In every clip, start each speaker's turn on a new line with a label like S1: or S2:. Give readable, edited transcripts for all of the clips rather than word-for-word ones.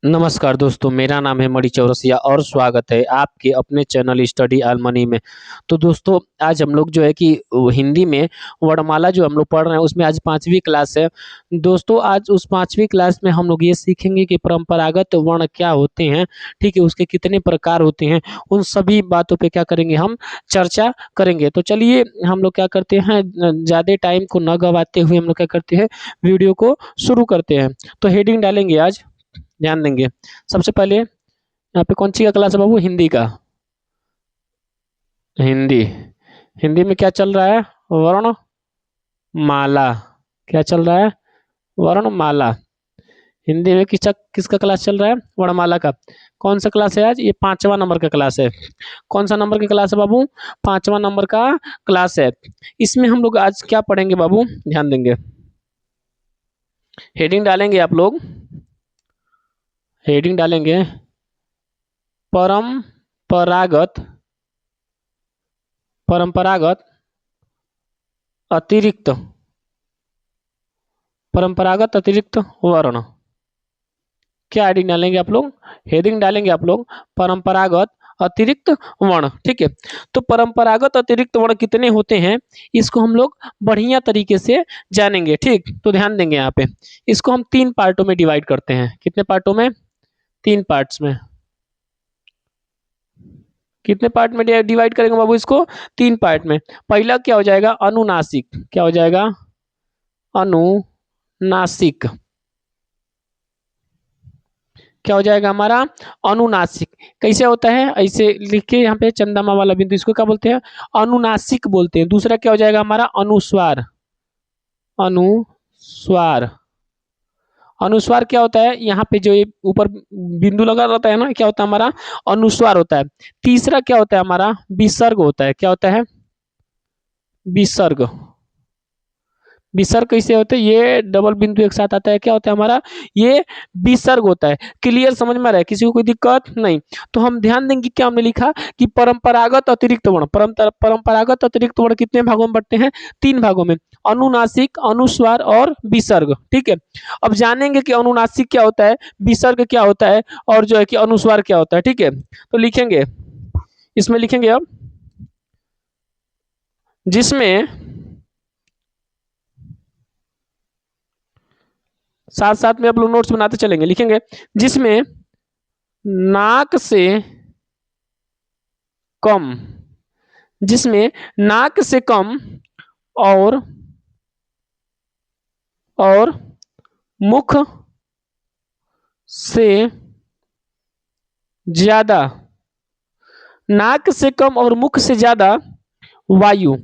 S1: नमस्कार दोस्तों, मेरा नाम है मणि चौरसिया और स्वागत है आपके अपने चैनल स्टडी ऑल मनी में। तो दोस्तों, आज हम लोग जो है कि हिंदी में वर्णमाला जो हम लोग पढ़ रहे हैं उसमें आज 5वीं क्लास है। दोस्तों, आज उस 5वीं क्लास में हम लोग ये सीखेंगे कि परंपरागत वर्ण क्या होते हैं, ठीक है, उसके कितने प्रकार होते हैं, उन सभी बातों पे क्या करेंगे, हम चर्चा करेंगे। तो चलिए हम लोग क्या करते हैं, ज़्यादा टाइम को न गवाते हुए हम लोग क्या करते हैं, वीडियो को शुरू करते हैं। तो हेडिंग डालेंगे, आज ध्यान देंगे। सबसे पहले यहाँ पे कौन सी का क्लास है बाबू? हिंदी का। हिंदी हिंदी में क्या चल रहा है? वर्ण माला। क्या चल रहा है? वर्णमाला। हिंदी में किसका क्लास चल रहा है? वर्णमाला का। कौन सा क्लास है आज? ये 5वां नंबर का क्लास है। कौन सा नंबर का क्लास है बाबू? 5वां नंबर का क्लास है। इसमें हम लोग आज क्या पढ़ेंगे बाबू? ध्यान देंगे। हेडिंग डालेंगे आप लोग। हेडिंग डालेंगे परंपरागत परंपरागत अतिरिक्त परंपरागत अतिरिक्त वर्ण। क्या हेडिंग डालेंगे आप लोग? हेडिंग डालेंगे आप लोग परंपरागत अतिरिक्त वर्ण। ठीक है, तो परंपरागत अतिरिक्त वर्ण कितने होते हैं इसको हम लोग बढ़िया तरीके से जानेंगे। ठीक, तो ध्यान देंगे। यहाँ पे इसको हम 3 पार्टों में डिवाइड करते हैं। कितने पार्टों में? 3 पार्ट्स में। कितने पार्ट में डिवाइड करेंगे बाबू इसको? 3 पार्ट में। पहला क्या हो जाएगा? अनुनासिक। क्या हो जाएगा? अनुनासिक। क्या हो जाएगा हमारा? अनुनासिक। कैसे होता है? ऐसे लिखे यहाँ पे चंदामा वाला बिंदु, इसको क्या बोलते हैं? अनुनासिक बोलते हैं। दूसरा क्या हो जाएगा हमारा? अनुस्वार। अनुस्वार। अनुस्वार क्या होता है? यहाँ पे जो ये ऊपर बिंदु लगा रहता है ना, क्या होता है हमारा? अनुस्वार होता है। तीसरा क्या होता है हमारा? विसर्ग होता है। क्या होता है? विसर्ग। विसर्ग कैसे होते हैं? ये डबल बिंदु एक साथ आता है, क्या होता है हमारा? ये विसर्ग होता है। क्लियर, समझ में आ रहा है? किसी को कोई दिक्कत नहीं? तो हम ध्यान देंगे क्या हमने लिखा कि परंपरागत अतिरिक्त वर्ण। परंपरागत अतिरिक्त वर्ण कितने भागों में बढ़ते हैं? 3 भागों में। अनुनासिक, अनुस्वार और विसर्ग। ठीक है, अब जानेंगे कि अनुनासिक क्या होता है, विसर्ग क्या होता है, और जो है कि अनुस्वार क्या होता है। ठीक है, तो लिखेंगे, इसमें लिखेंगे अब, जिसमें साथ साथ में आप लोग नोट्स बनाते चलेंगे। लिखेंगे जिसमें नाक से कम, जिसमें नाक से कम और मुख से ज्यादा, नाक से कम और मुख से ज्यादा वायु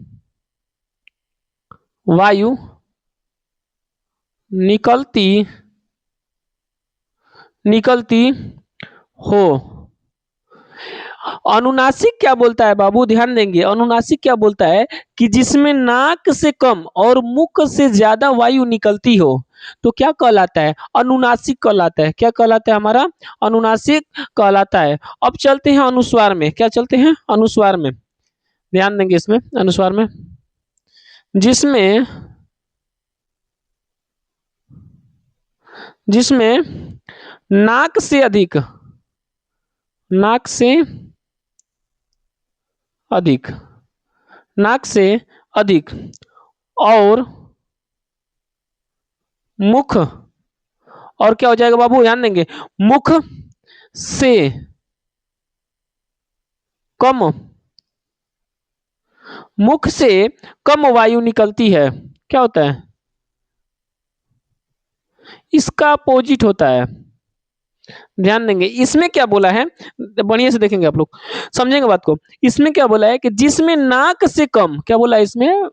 S1: वायु निकलती निकलती हो। अनुनासिक क्या बोलता है बाबू? ध्यान देंगे। अनुनासिक क्या बोलता है कि जिसमें नाक से कम और मुख से ज्यादा वायु निकलती हो, तो क्या कहलाता है? अनुनासिक कहलाता है। क्या कहलाता है हमारा? अनुनासिक कहलाता है। अब चलते हैं अनुस्वार में। क्या चलते हैं? अनुस्वार में। ध्यान देंगे इसमें, अनुस्वार में, जिसमें जिसमें नाक से अधिक, नाक से अधिक, नाक से अधिक और मुख, और क्या हो जाएगा बाबू? ध्यान देंगे, मुख से कम, मुख से कम वायु निकलती है। क्या होता है? इसका अपोजिट होता है। ध्यान देंगे, इसमें क्या बोला है, बढ़िया से देखेंगे आप लोग, समझेंगे बात को। इसमें क्या बोला है कि जिसमें नाक से कम, क्या बोला है इसमें?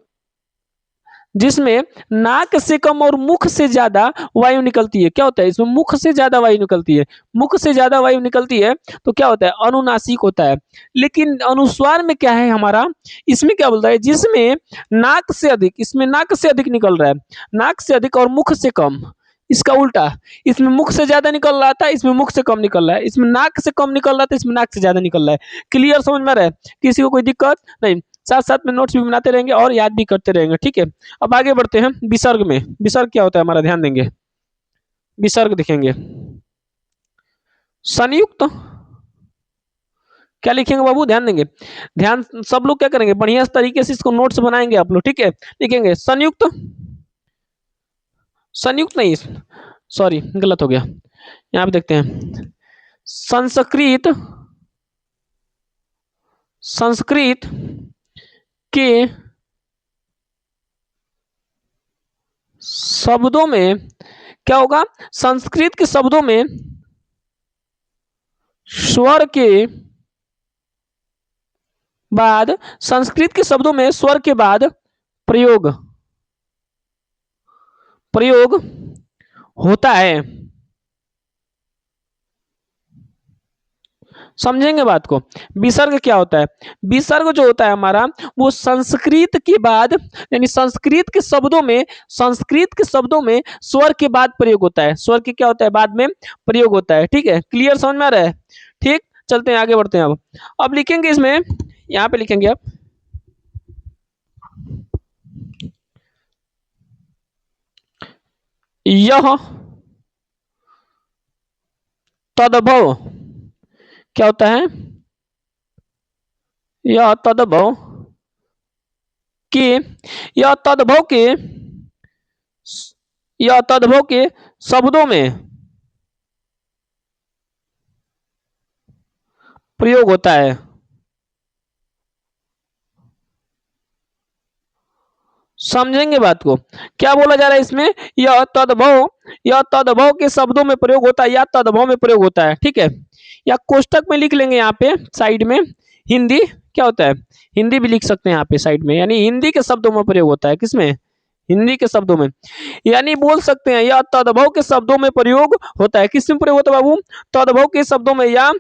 S1: जिसमें नाक से कम और मुख से ज्यादा वायु निकलती है। क्या होता है इसमें? मुख से ज्यादा वायु निकलती है। मुख से ज्यादा वायु निकलती है तो क्या होता है? अनुनासिक होता है। लेकिन अनुस्वार में क्या है हमारा? इसमें क्या बोलता है? जिसमें नाक से अधिक, इसमें नाक से अधिक निकल रहा है, नाक से अधिक और मुख से कम। इसका उल्टा, इसमें मुख से ज्यादा निकल रहा था, इसमें मुख से कम निकल रहा है। इसमें नाक से कम निकल रहा था, इसमें नाक से ज्यादा निकल रहा है। क्लियर, समझ में आ रहा है? किसी को कोई दिक्कत नहीं? साथ साथ में नोट्स भी बनाते रहेंगे और याद भी करते रहेंगे। ठीक है, अब आगे बढ़ते हैं विसर्ग में। विसर्ग क्या होता है हमारा? ध्यान देंगे, विसर्ग दिखेंगे। संयुक्त क्या लिखेंगे बाबू, ध्यान देंगे, ध्यान सब लोग क्या करेंगे, बढ़िया तरीके से इसको नोट्स बनाएंगे आप लोग, ठीक है। लिखेंगे संयुक्त, संयुक्त नहीं, सॉरी गलत हो गया, यहाँ पे देखते हैं संस्कृत, संस्कृत के शब्दों में क्या होगा, संस्कृत के शब्दों में स्वर के बाद, संस्कृत के शब्दों में स्वर के बाद प्रयोग, प्रयोग होता है। समझेंगे बात को, विसर्ग क्या होता है, विसर्ग जो होता है हमारा वो संस्कृत के बाद, यानी संस्कृत के शब्दों में, संस्कृत के शब्दों में स्वर के बाद प्रयोग होता है, स्वर के क्या होता है, बाद में प्रयोग होता है, ठीक है। क्लियर समझ में आ रहा है, ठीक, चलते हैं आगे बढ़ते हैं। अब लिखेंगे इसमें, यहां पे लिखेंगे आप यह तदभव क्या होता है, यह तदभव के, यह तदभव के, यह तदभव के शब्दों में प्रयोग होता है। समझेंगे बात को, क्या बोला जा रहा है इसमें, यह तदभव, यह तदभव के शब्दों में प्रयोग होता है या तदभव में प्रयोग होता है, ठीक है। या कोष्टक में लिख लेंगे यहाँ पे साइड में, हिंदी क्या होता है, हिंदी भी लिख सकते हैं यहाँ पे साइड में, यानी हिंदी के शब्दों में प्रयोग होता है, किसमें, हिंदी के शब्दों में, यानी बोल सकते हैं या तदभव के शब्दों में प्रयोग होता है, किसमें प्रयोग होता है बाबू, तदभव के शब्दों में, या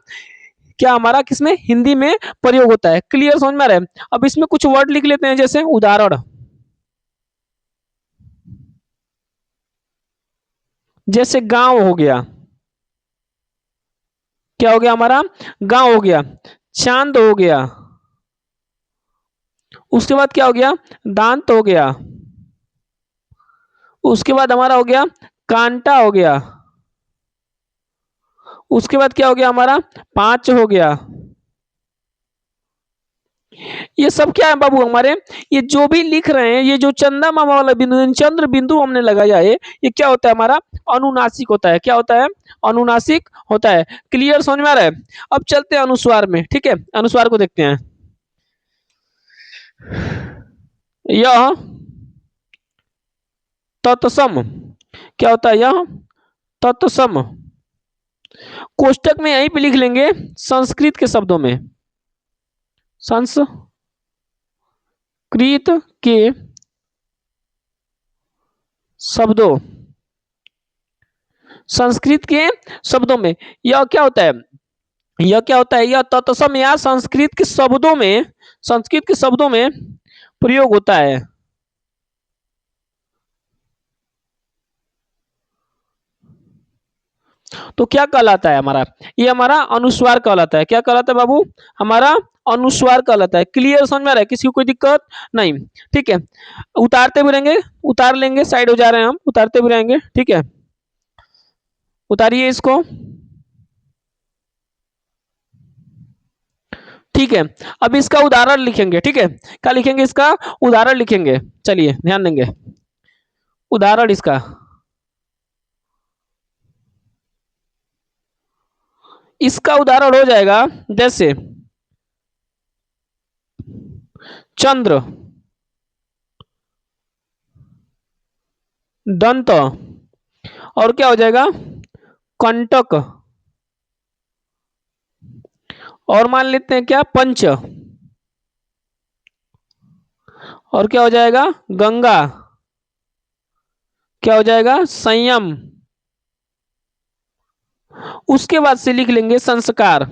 S1: क्या हमारा किसमें, हिंदी में प्रयोग होता है। क्लियर समझ में आ रहा है। अब इसमें कुछ वर्ड लिख लेते हैं, जैसे उदाहरण, जैसे गांव हो गया, क्या हो गया हमारा, गांव हो गया, चांद हो गया, उसके बाद क्या हो गया, दांत हो गया, उसके बाद हमारा हो गया कांटा हो गया, उसके बाद क्या हो गया हमारा, पांच हो गया। ये सब क्या है बाबू हमारे, ये जो भी लिख रहे हैं, ये जो चंदा मामा वाला बिंदु, चंद्र बिंदु हमने लगाया है, ये क्या होता है हमारा, अनुनासिक होता है, क्या होता है, अनुनासिक होता है। क्लियर समझ में आ रहा है। अब चलते हैं अनुस्वार में, ठीक है, अनुस्वार को देखते हैं। यह तत्सम क्या होता है, यह तत्सम, कोष्टक में यहीं पे लिख लेंगे संस्कृत के शब्दों में, संस्कृत के शब्दों, संस्कृत के शब्दों में, यह क्या होता है, यह क्या होता है, यह तत्सम या संस्कृत के शब्दों में, संस्कृत के शब्दों में प्रयोग होता है। तो क्या कहलाता है हमारा, ये हमारा अनुस्वार कहलाता है, क्या कहलाता है बाबू, हमारा अनुस्वार कहलाता है। क्लियर समझ में आ रहा है, किसी को कोई दिक्कत नहीं, ठीक है। उतारते भी रहेंगे, उतार लेंगे, साइड हो जा रहे हैं हम, उतारते भी रहेंगे, ठीक है, उतारिए इसको, ठीक है। अब इसका उदाहरण लिखेंगे, ठीक है, क्या लिखेंगे, इसका उदाहरण लिखेंगे, चलिए ध्यान देंगे, उदाहरण इसका, इसका उदाहरण हो जाएगा जैसे चंद्र, दंत, और क्या हो जाएगा, कंटक, और मान लेते हैं क्या, पंच, और क्या हो जाएगा, गंगा, क्या हो जाएगा, संयम, उसके बाद से लिख लेंगे संस्कार।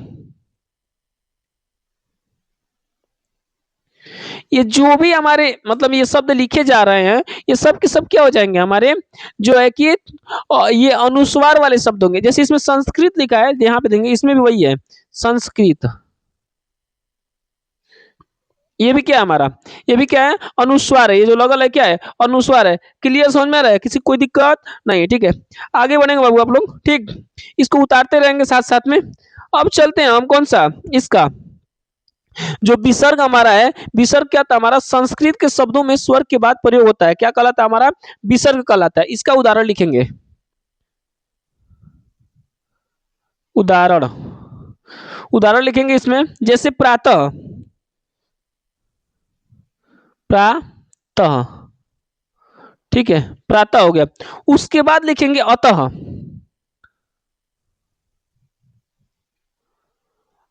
S1: ये जो भी हमारे मतलब ये शब्द लिखे जा रहे हैं, ये सब के सब क्या हो जाएंगे हमारे, जो है कि ये अनुस्वार वाले शब्द होंगे। जैसे इसमें संस्कृत लिखा है, यहाँ पे देंगे, इसमें भी वही है संस्कृत, ये भी क्या है हमारा, ये भी क्या है, अनुस्वार है। ये जो लगल है क्या है, अनुस्वार है। क्लियर समझ में आ रहा है, किसी कोई दिक्कत नहीं, ठीक है। आगे बढ़ेंगे बाबू आप लोग, ठीक। इसको उतारते रहेंगे साथ साथ में। अब चलते हैं हम कौन सा, इसका जो विसर्ग हमारा है, विसर्ग क्या था हमारा, संस्कृत के शब्दों में स्वर के बाद प्रयोग होता है, क्या कहलाता है हमारा, विसर्ग कहलाता है। इसका उदाहरण लिखेंगे, उदाहरण, उदाहरण लिखेंगे इसमें, जैसे प्रातः, प्रातः, ठीक है, प्रातः हो गया। उसके बाद लिखेंगे अतः,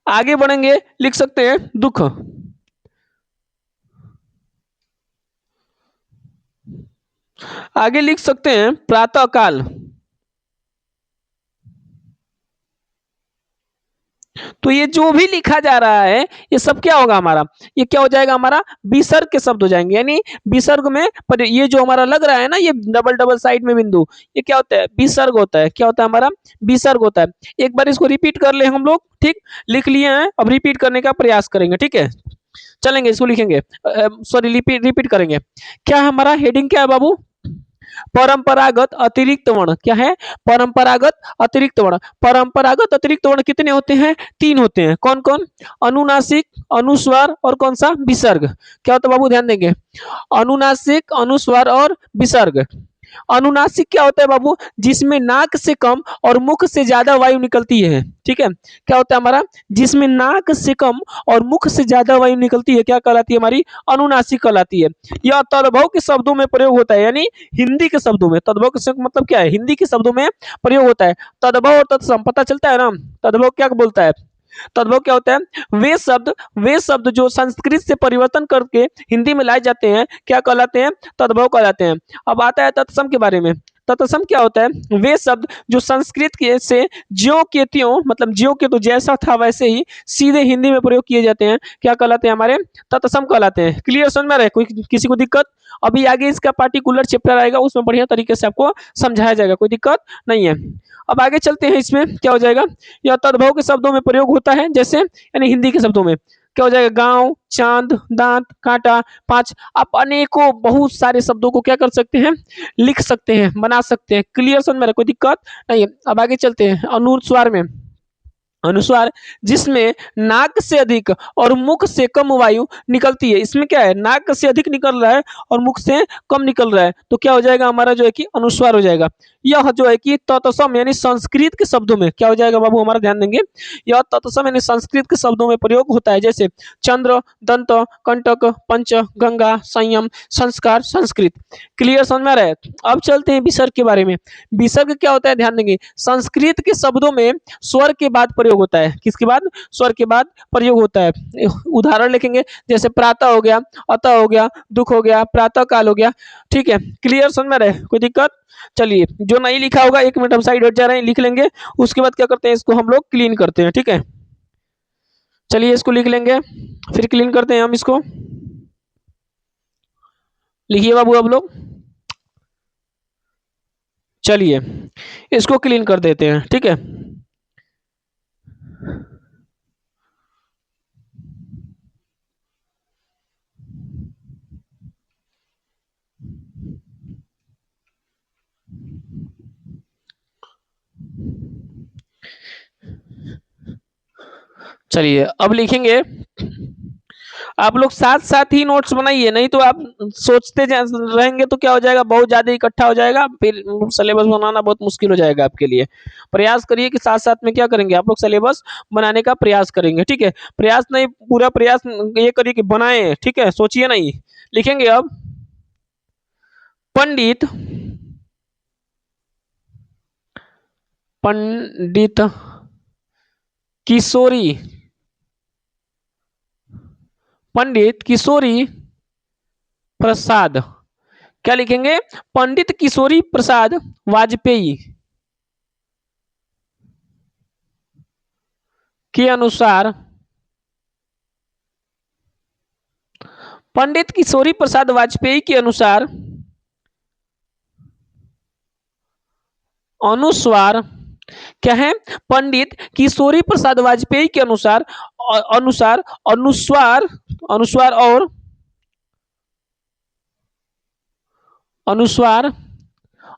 S1: आगे बढ़ेंगे, लिख सकते हैं दुख, आगे लिख सकते हैं प्रातः काल। तो ये जो भी लिखा जा रहा है, ये सब क्या होगा हमारा, ये क्या हो जाएगा हमारा, विसर्ग के शब्द हो जाएंगे। यानी विसर्ग में पर ये जो हमारा लग रहा है ना, ये डबल डबल साइड में बिंदु, ये क्या होता है, विसर्ग होता है। क्या होता है हमारा, विसर्ग होता है। एक बार इसको रिपीट कर ले हम लोग, ठीक। लिख लिए हैं, अब रिपीट करने का प्रयास करेंगे, ठीक है। चलेंगे, इसको लिखेंगे, सॉरी रिपीट रिपीट करेंगे। क्या हमारा हेडिंग क्या है बाबू, परंपरागत अतिरिक्त वर्ण। क्या है, परंपरागत अतिरिक्त वर्ण। परंपरागत अतिरिक्त वर्ण कितने होते हैं, तीन होते हैं। कौन कौन, अनुनासिक, अनुस्वार और कौन सा, विसर्ग। क्या होता है बाबू, ध्यान देंगे, अनुनासिक, अनुस्वार और विसर्ग। अनुनासिक क्या होता है बाबू, जिसमें नाक से कम और मुख से ज्यादा वायु निकलती है, ठीक है। क्या होता है हमारा, जिसमें नाक से कम और मुख से ज्यादा वायु निकलती है, क्या कहलाती है हमारी, अनुनासिक कहलाती है। यह तद्भव के शब्दों में प्रयोग होता है, यानी हिंदी के शब्दों में। तद्भव के मतलब क्या है, हिंदी के शब्दों में प्रयोग होता है। तद्भव और तत्सम पता चलता है ना, तद्भव क्या बोलता है, तद्भव क्या होता है, वे शब्द जो संस्कृत से परिवर्तन करके हिंदी में लाए जाते हैं, क्या कहलाते हैं, तद्भव कहलाते हैं। अब आता है तत्सम के बारे में। तत्सम क्या होता है, वे शब्द जो संस्कृत के से ज्यों के त्यों, मतलब ज्यों के तो जैसा था वैसे ही सीधे हिंदी में प्रयोग किए जाते हैं, क्या कहलाते हैं हमारे, तत्सम कहलाते हैं। क्लियर समझ में आ रहा है, कोई किसी को दिक्कत, अभी आगे इसका पार्टिकुलर चैप्टर आएगा, उसमें बढ़िया तरीके से आपको समझाया जाएगा, कोई दिक्कत नहीं है। अब आगे चलते हैं, इसमें क्या हो जाएगा, यह तद्भव के शब्दों में प्रयोग होता है, जैसे यानी हिंदी के शब्दों में क्या हो जाएगा, गांव, चांद, दांत, कांटा, पांच। आप अनेकों बहुत सारे शब्दों को क्या कर सकते हैं, लिख सकते हैं, बना सकते हैं। क्लियर समझ में आ रहा है? कोई दिक्कत नहीं है। अब आगे चलते हैं अनुस्वार में। अनुस्वार जिसमें नाक से अधिक और मुख से कम वायु निकलती है। इसमें क्या है, नाक से अधिक निकल रहा है और मुख से कम निकल रहा है, तो क्या हो जाएगा हमारा, जो है कि अनुस्वार हो जाएगा। यह जो है कि तत्सम यानी संस्कृत के शब्दों में क्या हो जाएगा बाबू, हमारा ध्यान देंगे, यह तत्सम यानी संस्कृत के शब्दों में प्रयोग होता है, जैसे चंद्र, दंत, कंटक, पंच, गंगा, संयम, संस्कार, संस्कृत। क्लियर समझ में आ रहा है। अब चलते हैं विसर्ग के बारे में। विसर्ग क्या होता है, ध्यान देंगे, संस्कृत के शब्दों में स्वर के बाद प्रयोग होता है। किसके बाद, स्वर के बाद प्रयोग होता है। उदाहरण लिखेंगे, जैसे प्रातः हो गया, अतः हो गया, दुख हो गया, प्रातः काल हो गया, ठीक है। क्लियर समझ में रहे, कोई दिक्कत। चलिए, जो नहीं लिखा होगा 1 मिनट हम साइड हट जा रहे हैं, लिख लेंगे। उसके बाद क्या करते हैं, इसको हम लोग क्लीन करते हैं, ठीक है। चलिए इसको लिख लेंगे, फिर क्लीन करते हैं हम इसको। लिखिए बाबू अब लोग, चलिए इसको क्लीन कर देते हैं, ठीक है। चलिए अब लिखेंगे, आप लोग साथ साथ ही नोट्स बनाइए, नहीं तो आप सोचते रहेंगे तो क्या हो जाएगा, बहुत ज्यादा इकट्ठा हो जाएगा, फिर सिलेबस बनाना बहुत मुश्किल हो जाएगा आपके लिए। प्रयास करिए कि साथ साथ में क्या करेंगे, आप लोग सिलेबस बनाने का प्रयास करेंगे, ठीक है। प्रयास नहीं, पूरा प्रयास ये करिए कि बनाए, ठीक है, सोचिए नहीं। लिखेंगे अब, पंडित, पंडित किशोरी, पंडित किशोरी प्रसाद। क्या लिखेंगे, पंडित किशोरी प्रसाद वाजपेयी के अनुसार, पंडित किशोरी प्रसाद वाजपेयी के अनुसार अनुस्वार, क्या है, पंडित किशोरी प्रसाद वाजपेयी के अनुसार अनुसार, अनुस्वार, अनुस्वार और अनुस्वार,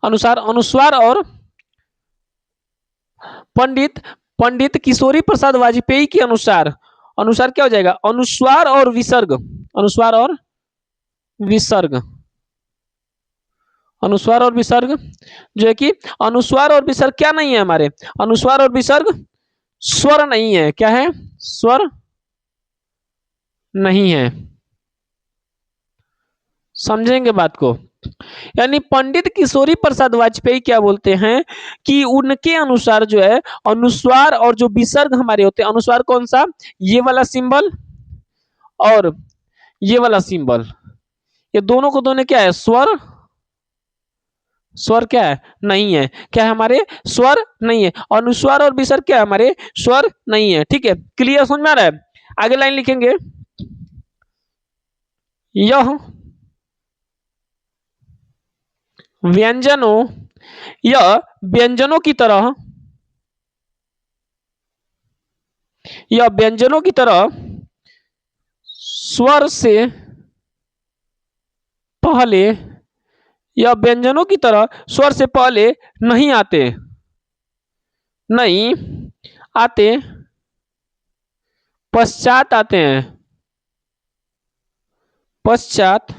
S1: अनुसार, अनुस्वार और पंडित पंडित किशोरी प्रसाद वाजपेयी के अनुसार, अनुसार क्या हो जाएगा, अनुस्वार और विसर्ग, अनुस्वार और विसर्ग, अनुस्वार और विसर्ग, जो है कि अनुस्वार और विसर्ग क्या नहीं है हमारे, अनुस्वार और विसर्ग स्वर नहीं है, क्या है, स्वर नहीं है। समझेंगे बात को, यानी पंडित किशोरी प्रसाद वाजपेयी क्या बोलते हैं कि उनके अनुसार जो है अनुस्वार और जो विसर्ग हमारे होते हैं, अनुस्वार कौन सा, ये वाला सिंबल और ये वाला सिंबल, ये दोनों को दोनों क्या है, स्वर, स्वर क्या है, नहीं है, क्या है हमारे, स्वर नहीं है, अनुस्वार और विसर्ग क्या है हमारे, स्वर नहीं है। ठीक है, क्लियर, समझ में आ रहा है। आगे लाइन लिखेंगे, यह व्यंजनों, यह व्यंजनों की तरह, यह व्यंजनों की तरह स्वर से पहले, यह व्यंजनों की तरह स्वर से पहले नहीं आते, नहीं आते, पश्चात आते हैं, पश्चात,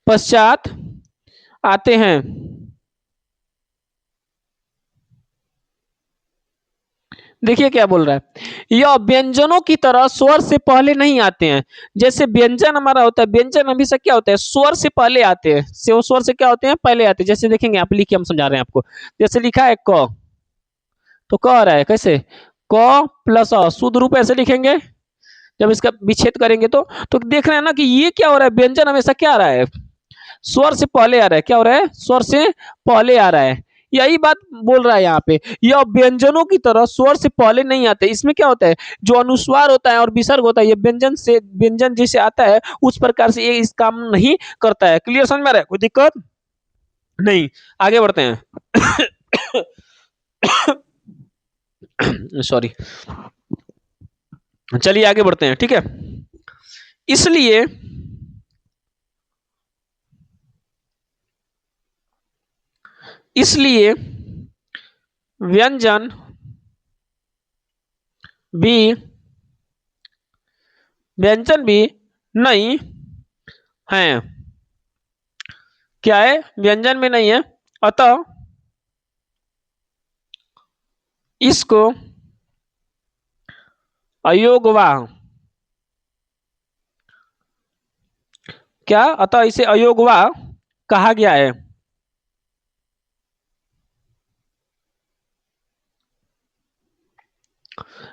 S1: पश्चात आते हैं। देखिए क्या बोल रहा है, यह व्यंजनों की तरह स्वर से पहले नहीं आते हैं। जैसे व्यंजन हमारा होता है, व्यंजन हमेशा क्या होता है, स्वर से पहले आते हैं, स्वर से क्या होते हैं, पहले आते हैं। जैसे देखेंगे, आप लिखिए, हम समझा रहे हैं आपको। जैसे लिखा है क, तो क आ रहा है कैसे, क प्लस अ, शुद्ध रूप ऐसे लिखेंगे। जब इसका विच्छेद करेंगे तो देख रहे हैं ना कि ये क्या हो रहा है, व्यंजन हमेशा क्या आ रहा है, स्वर से पहले आ रहा है, क्या हो रहा है, स्वर से पहले आ रहा है। यही बात बोल रहा है यहाँ पे, यह व्यंजनों की तरह स्वर से पहले नहीं आते। इसमें क्या होता है, जो अनुस्वार होता है और विसर्ग होता है, ये व्यंजन से, व्यंजन जैसे आता है उस प्रकार से ये इस काम नहीं करता है। क्लियर, समझ में आ रहा है, कोई दिक्कत नहीं। आगे बढ़ते हैं। सॉरी, चलिए आगे बढ़ते हैं, ठीक है। इसलिए इसलिए व्यंजन भी, व्यंजन भी नहीं है, क्या है, व्यंजन में नहीं है, अतः इसको अयोगवाह, क्या, अतः इसे अयोगवाह कहा गया है।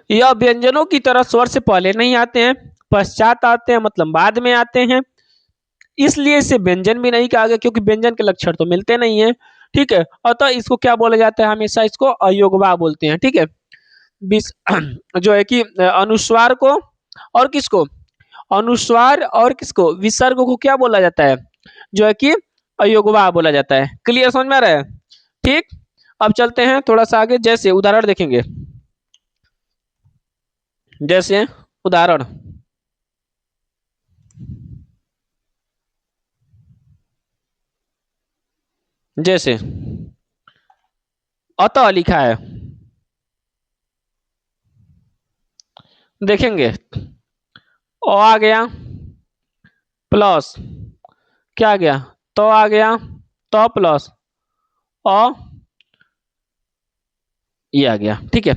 S1: यह व्यंजनों की तरह स्वर से पहले नहीं आते हैं, पश्चात आते हैं, मतलब बाद में आते हैं, इसलिए इसे व्यंजन भी नहीं कहा गया, क्योंकि व्यंजन के लक्षण तो मिलते नहीं है। ठीक है, अतः इसको क्या बोला जाता है, हमेशा इसको अयोगवाह बोलते हैं। ठीक है, जो है कि अनुस्वार को और किसको, अनुस्वार और किसको, विसर्ग को क्या बोला जाता है, जो है कि अयोगवाह बोला जाता है। क्लियर, समझ में आ रहा है। ठीक, अब चलते हैं थोड़ा सा आगे, जैसे उदाहरण देखेंगे। जैसे उदाहरण, जैसे अतः लिखा है, देखेंगे, अ आ गया प्लस क्या आ गया, तो आ गया, तो प्लस अ, ये आ गया। ठीक है,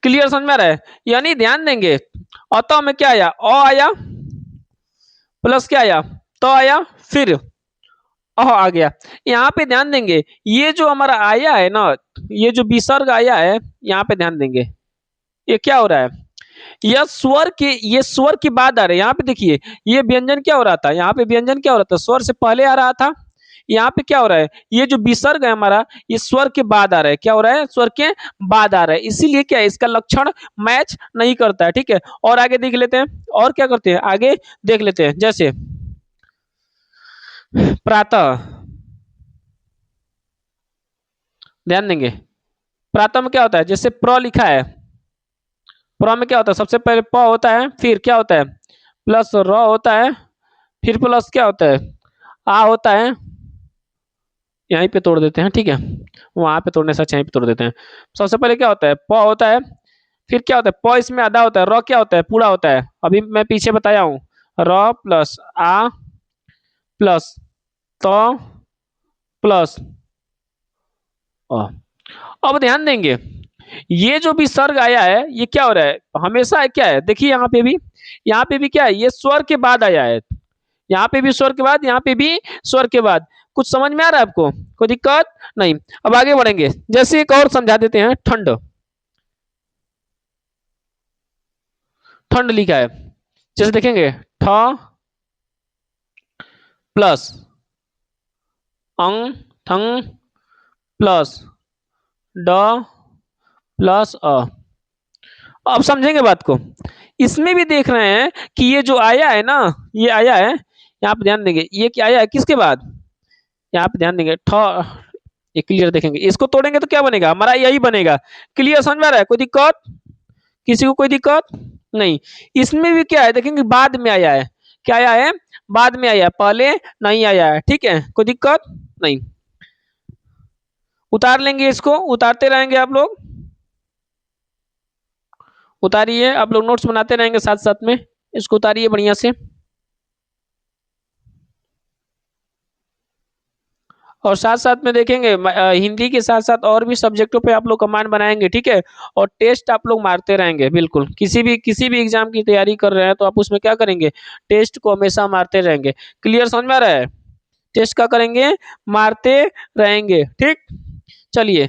S1: क्लियर, समझ में आ रहा है। यानी ध्यान देंगे, अतः में क्या आया, अ आया, प्लस क्या आया, तो आया, फिर आ गया। यहाँ पे ध्यान देंगे, ये जो हमारा आया है ना, ये जो विसर्ग आया है, यहाँ पे ध्यान देंगे, ये क्या हो रहा है, यह स्वर के, ये स्वर के बाद आ रहा है। यहाँ पे देखिए, ये व्यंजन क्या हो रहा था, यहाँ पे व्यंजन क्या हो रहा था, स्वर से पहले आ रहा था। यहाँ पे क्या हो रहा है, ये जो विसर्ग है हमारा, ये स्वर के बाद आ रहा है, क्या हो रहा है, स्वर के बाद आ रहा है, इसीलिए क्या है, इसका लक्षण मैच नहीं करता है। ठीक है, और आगे देख लेते हैं, और क्या करते हैं, आगे देख लेते हैं। जैसे प्रातः, ध्यान देंगे, प्रातः में क्या होता है, जैसे प्र लिखा है, प्र में क्या होता है, सबसे पहले प होता है, फिर क्या होता है, प्लस र होता है, फिर प्लस क्या होता है, आ होता है। यहीं पे तोड़ देते हैं, ठीक है, वहां पे तोड़ने से अच्छा यहीं पे तोड़ देते हैं। सबसे पहले क्या होता है, प होता है, फिर क्या होता है, प इसमें आधा होता है, र क्या होता है, पूरा होता है। अभी मैं पीछे बताया हूँ, र प्लस आ प्लस त प्लस अ। अब ध्यान देंगे, ये जो भी सर्ग आया है ये क्या हो रहा है, हमेशा क्या है, देखिए यहाँ पे भी क्या है, ये स्वर के बाद आया है। यहाँ पे भी स्वर के बाद, यहाँ पे भी स्वर के बाद। कुछ समझ में आ रहा है आपको, कोई दिक्कत नहीं। अब आगे बढ़ेंगे, जैसे एक और समझा देते हैं, ठंड। ठंड लिखा है, जैसे देखेंगे, ठ प्लस अंग ठंग प्लस ड प्लस अ। अब समझेंगे बात को, इसमें भी देख रहे हैं कि ये जो आया है ना, ये आया है, यहाँ पे ध्यान देंगे, ये क्या आया है किसके बाद, यहाँ पे ध्यान देंगे, ठ, ये क्लियर देखेंगे, इसको तोड़ेंगे तो क्या बनेगा, हमारा यही बनेगा। क्लियर समझ में आ रहा है, कोई दिक्कत, किसी को कोई दिक्कत नहीं। इसमें भी क्या है देखेंगे, बाद में आया है, क्या आया है, बाद में आया है, पहले नहीं आया है, ठीक है, कोई दिक्कत नहीं। उतार लेंगे इसको, उतारते रहेंगे आप लोग, उतारिए आप लोग, नोट्स बनाते रहेंगे साथ साथ में, इसको उतारिए बढ़िया से। और साथ साथ में देखेंगे, हिंदी के साथ साथ और भी सब्जेक्टों पे आप लोग कमांड बनाएंगे, ठीक है। और टेस्ट आप लोग मारते रहेंगे, बिल्कुल किसी भी एग्जाम की तैयारी कर रहे हैं तो आप उसमें क्या करेंगे, टेस्ट को हमेशा मारते रहेंगे। क्लियर समझ में आ रहा है, टेस्ट क्या करेंगे, मारते रहेंगे, ठीक। चलिए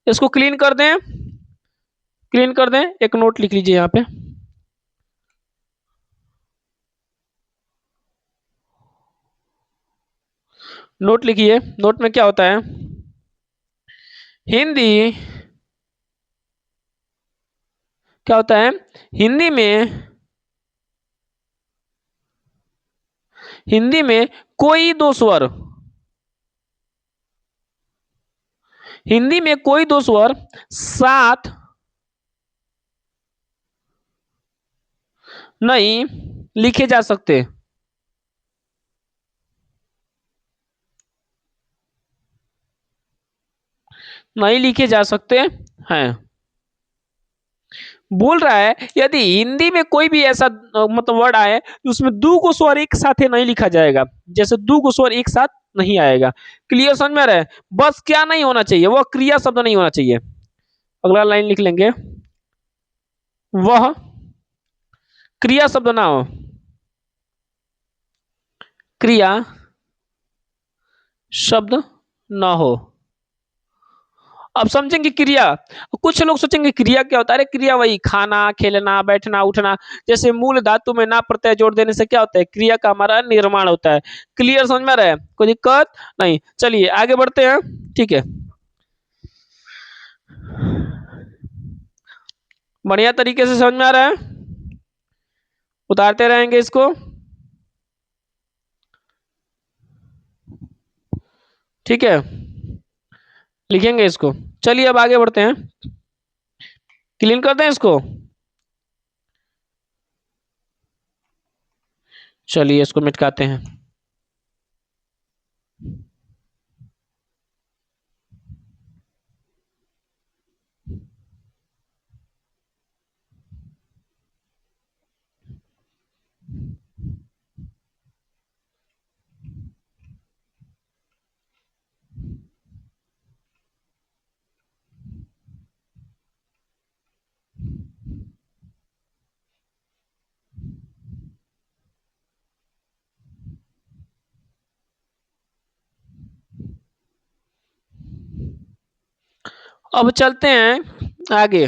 S1: इसको क्लीन कर दें, क्लीन कर दें, एक नोट लिख लीजिए यहाँ पे। नोट लिखिए, नोट में क्या होता है, हिंदी क्या होता है, हिंदी में, हिंदी में कोई दो स्वर, हिंदी में कोई दो स्वर साथ नहीं लिखे जा सकते, नहीं लिखे जा सकते हैं। बोल रहा है यदि हिंदी में कोई भी ऐसा मतलब वर्ड आए उसमें दो को स्वर एक साथ नहीं लिखा जाएगा, जैसे दो को स्वर एक साथ नहीं आएगा। क्लियर समझ में आ रहा है, बस क्या नहीं होना चाहिए, वह क्रिया शब्द नहीं होना चाहिए। अगला लाइन लिख लेंगे, वह क्रिया शब्द ना हो, क्रिया शब्द ना हो। अब समझेंगे क्रिया, कुछ लोग सोचेंगे क्रिया क्या होता है, अरे क्रिया वही खाना खेलना बैठना उठना, जैसे मूल धातु में ना प्रत्यय जोड़ देने से क्या होता है, क्रिया का हमारा निर्माण होता है। क्लियर समझ में आ रहा है, कोई दिक्कत नहीं, चलिए आगे बढ़ते हैं, ठीक है। बढ़िया तरीके से समझ में आ रहा है, उतारते रहेंगे इसको, ठीक है, लिखेंगे इसको। चलिए अब आगे बढ़ते हैं, क्लीन करते हैं इसको। चलिए इसको मिटकाते हैं। अब चलते हैं आगे,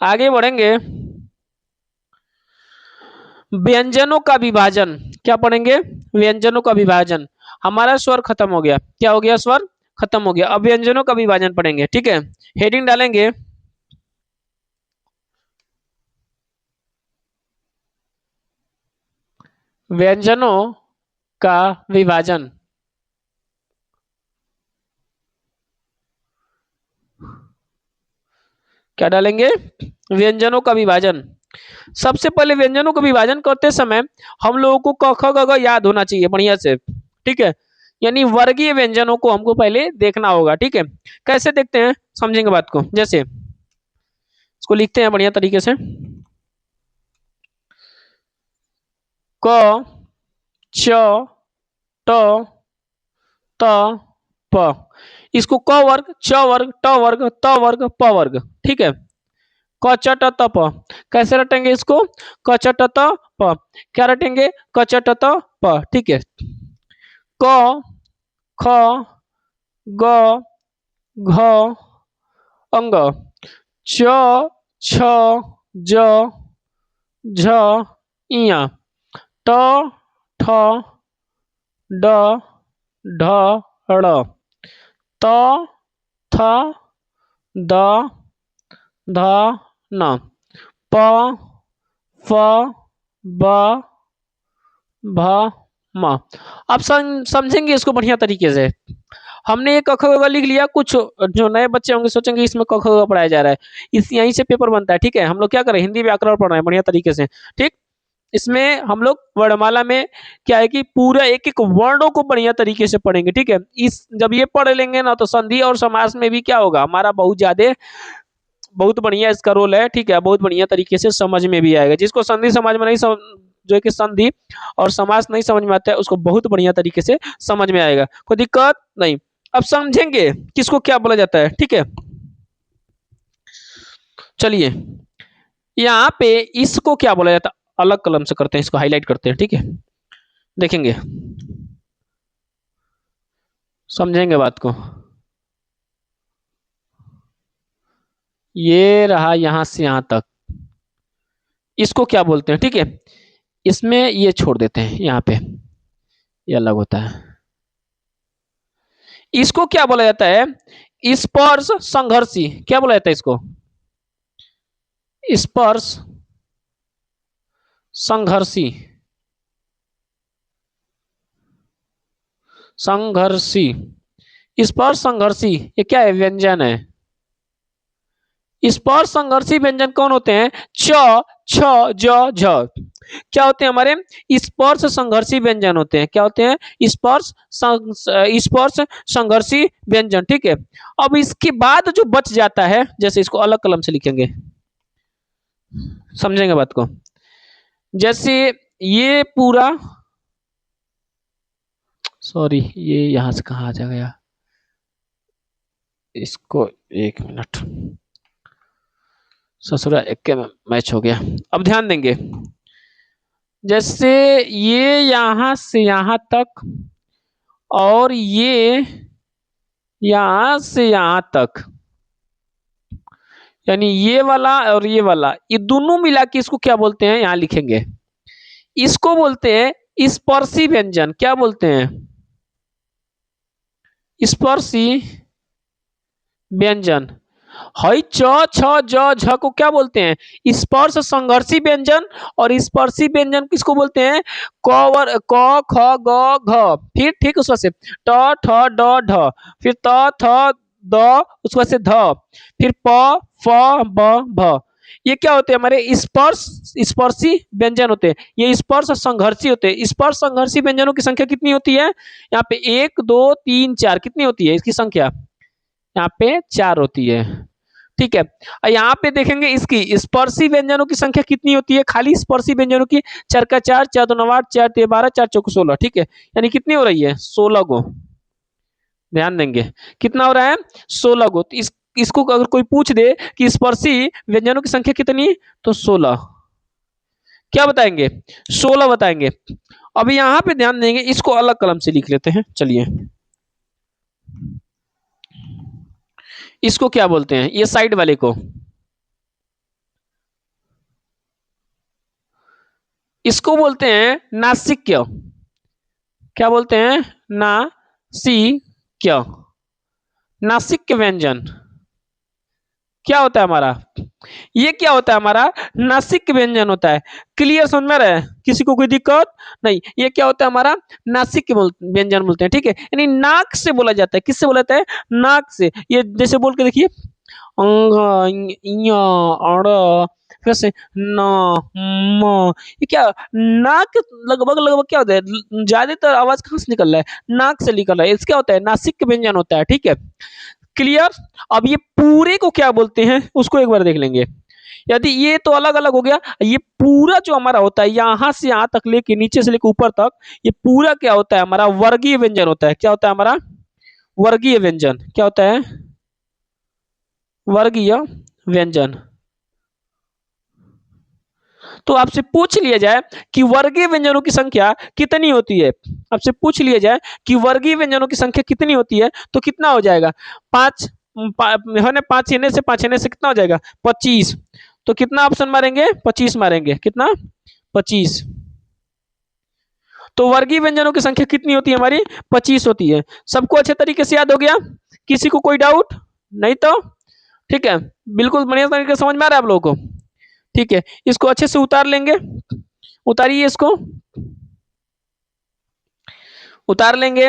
S1: आगे बढ़ेंगे, व्यंजनों का विभाजन, क्या पढ़ेंगे, व्यंजनों का विभाजन। हमारा स्वर खत्म हो गया, क्या हो गया, स्वर खत्म हो गया, अब व्यंजनों का विभाजन पढ़ेंगे, ठीक है। हेडिंग डालेंगे, व्यंजनों का विभाजन। क्या डालेंगे? व्यंजनों का विभाजन। सबसे पहले व्यंजनों का विभाजन करते समय हम लोगों को क ख ग घ याद होना चाहिए बढ़िया से, ठीक है। यानी वर्गीय व्यंजनों को हमको पहले देखना होगा, ठीक है। कैसे देखते हैं समझेंगे बात को। जैसे इसको लिखते हैं बढ़िया तरीके से, क च ट त प। इसको क वर्ग, च वर्ग, ट वर्ग, त वर्ग, प वर्ग, ठीक है। क च ट त प। कैसे रटेंगे इसको? क च ट त प। क्या रटेंगे? क च ट त प, ठीक है। क ख ग घ अंग, च छ ज झ इया, ट ठ ड ढ ड़, त थ द ध न, प फ ब भ म। अब समझेंगे इसको बढ़िया तरीके से। हमने ये क ख ग घ लिख लिया, कुछ जो नए बच्चे होंगे सोचेंगे इसमें क ख ग घ पढ़ाया जा रहा है, इस यहीं से पेपर बनता है, ठीक है। हम लोग क्या करें, हिंदी व्याकरण पढ़ रहे हैं बढ़िया तरीके से, ठीक। इसमें हम लोग वर्णमाला में क्या है कि पूरा एक एक वर्णों को बढ़िया तरीके से पढ़ेंगे, ठीक है। इस जब ये पढ़ लेंगे ना तो संधि और समास में भी क्या होगा हमारा बहुत ज्यादा, बहुत बढ़िया इसका रोल है, ठीक है। बहुत बढ़िया तरीके से समझ में भी आएगा। जिसको संधि समाज में नहीं जो है कि संधि और समास नहीं समझ में आता है उसको बहुत बढ़िया तरीके से समझ में आएगा, कोई दिक्कत नहीं। अब समझेंगे किसको क्या बोला जाता है, ठीक है। चलिए यहाँ पे इसको क्या बोला जाता है, अलग कलम से करते हैं, इसको हाईलाइट करते हैं, ठीक है। देखेंगे, समझेंगे बात को। ये रहा यहां से यहां तक, इसको क्या बोलते हैं, ठीक है। इसमें ये छोड़ देते हैं, यहाँ पे ये अलग होता है। इसको क्या बोला जाता है? स्पर्श संघर्षी। क्या बोला जाता है इसको? स्पर्श संघर्षी, संघर्षी, स्पर्श संघर्षी। ये क्या है? व्यंजन है। स्पर्श संघर्षी व्यंजन कौन होते हैं? च छ ज झ। क्या होते हैं हमारे? स्पर्श संघर्षी व्यंजन होते हैं। क्या होते हैं? स्पर्श संघर्षी व्यंजन, ठीक है। अब इसके बाद जो बच जाता है, जैसे इसको अलग कलम से लिखेंगे, समझेंगे बात को। जैसे ये पूरा, सॉरी ये यहां से कहा आ गया, इसको एक मिनट, ससुरा एक के मैच हो गया। अब ध्यान देंगे, जैसे ये यहां से यहां तक और ये यहां से यहां तक, यानी ये वाला और ये वाला, ये दोनों मिला के इसको क्या बोलते हैं? यहां लिखेंगे, इसको बोलते हैं स्पर्शी व्यंजन। क्या बोलते हैं? स्पर्शी व्यंजन। हई च छ ज झ को क्या बोलते हैं? स्पर्श संघर्षी व्यंजन। और स्पर्शी व्यंजन किसको बोलते हैं? क ख ग घ, फिर ठीक उसका से ट ठ ड ढ, फिर त थ द, उसका से ध, फिर प फ ब भ। ये क्या होते हैं? हमारे स्पर्श स्पर्शी व्यंजन होते हैं। ये स्पर्श संघर्षी होते हैं। स्पर्श संघर्षी व्यंजनों की संख्या कितनी होती है? यहाँ पे 1 2 3 4 कितनी होती है इसकी संख्या? यहाँ पे 4 होती है, ठीक है। और यहाँ पे देखेंगे इसकी स्पर्शी व्यंजनों की संख्या कितनी होती है? खाली स्पर्शी व्यंजनों की 4 का 4, 4 2 9 8, 4 3 12, 4 4 16, ठीक है। यानी कितनी हो रही है? 16 गो। ध्यान देंगे कितना हो रहा है? 16 गो। तो इसको अगर कोई पूछ दे कि स्पर्शी व्यंजनों की संख्या कितनी, तो 16। क्या बताएंगे? 16 बताएंगे। अभी यहाँ पे ध्यान देंगे, इसको अलग कलम से लिख लेते हैं। चलिए इसको क्या बोलते हैं? ये साइड वाले को इसको बोलते हैं नासिक्य। क्या बोलते हैं? नासिक्य, नासिक्य व्यंजन। क्या होता है हमारा? ये क्या होता है हमारा? नासिक व्यंजन होता है। क्लियर समझ में रहे? किसी को कोई दिक्कत नहीं? ये क्या होता है हमारा? नासिक व्यंजन बोलते हैं, ठीक है। यानी नाक से बोला जाता है। किससे बोला जाता है? नाक से। ये जैसे बोल के देखिए, अंग, य, अड़, फिर से न, म। ये क्या नाक, लगभग लगभग क्या होता है, ज्यादातर आवाज कहाँ से निकल रहा है, नाक से निकल रहा है। इसका क्या होता है, नासिक व्यंजन होता है, ठीक है, क्लियर। अब ये पूरे को क्या बोलते हैं उसको एक बार देख लेंगे। यदि ये तो अलग अलग हो गया, ये पूरा जो हमारा होता है यहां से यहां तक लेके नीचे से लेके ऊपर तक, ये पूरा क्या होता है हमारा, वर्गीय व्यंजन होता है। क्या होता है हमारा, वर्गीय व्यंजन। क्या होता है, वर्गीय व्यंजन। तो आपसे पूछ लिया जाए कि वर्गीय व्यंजनों की संख्या कितनी होती है, आपसे पूछ लिया जाए कि वर्गीय व्यंजनों की संख्या कितनी होती है, तो कितना हो जाएगा, पांच, है ना, पांच छेने से, पांच छेने से कितना हो जाएगा, 25। तो कितना ऑप्शन मारेंगे, 25 मारेंगे, कितना, 25। तो वर्गीय व्यंजनों की संख्या कितनी होती है हमारी, 25 होती है। सबको अच्छे तरीके से याद हो गया, किसी को कोई डाउट नहीं तो, ठीक है, बिल्कुल बढ़िया तरीके से समझ में आ रहा है आप लोगों को, ठीक है। इसको अच्छे से उतार लेंगे, उतारिए इसको, उतार लेंगे।